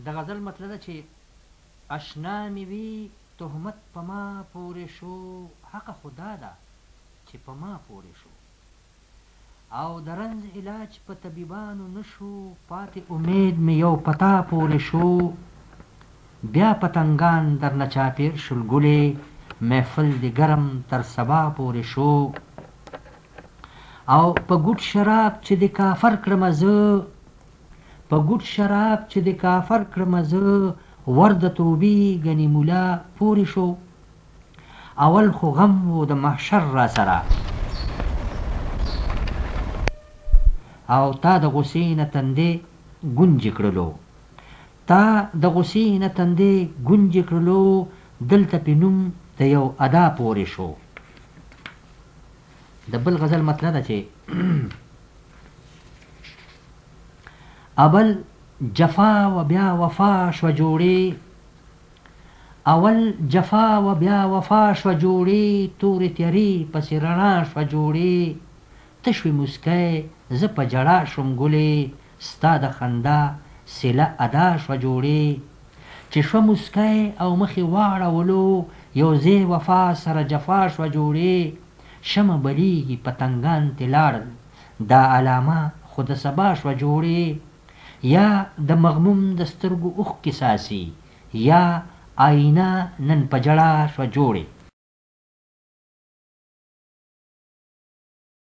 د غزل مطلب ده چې اشنا مې وي تهمت په ما پورې شو، حق خدا ده چې په ما پورې شو، او د رنځ علاج په طبیبانو نشو، پاتې امید مې یو پتا پورې شو، بیا پتنګان در نه چاپېر شول ګلې، محفل د ګرم تر سبا پورې شو، او په ګوټ شراب چې د کافر کړمه زه، په ګوټ شراب چې د کافر کړمه زه، ور د توبې ګنې ملا پورې شو، اول خو غم و د محشر را سره، او تا د غصې نه تندې ګونجې کړلو، تا د غصې نه تندې ګونجې کړلو، دلته پې نوم د یو ادا پورې شو. د بل غزل مطلب ده چې اول جفا و بیا وفا شوه جوړې، اول جفا و بیا وفا شوه جوړې، تورې تیارې پسې رڼا شوه جوړې، ته شوې مسکی زه په ژړا شوم ګلې، ستا د خندا سیله ادا شوه جوړې، چې شوه مسکی او مخې واړولو، یو ځای وفا سره جفا شوه جوړې، شمه بلیږي پتنګان ترې لاړل، دا علامه خو د سبا شوه جوړې، یا د مغموم د سترګو اوښکې څاڅي، یا آینه نن په ژړا شوه جوړې.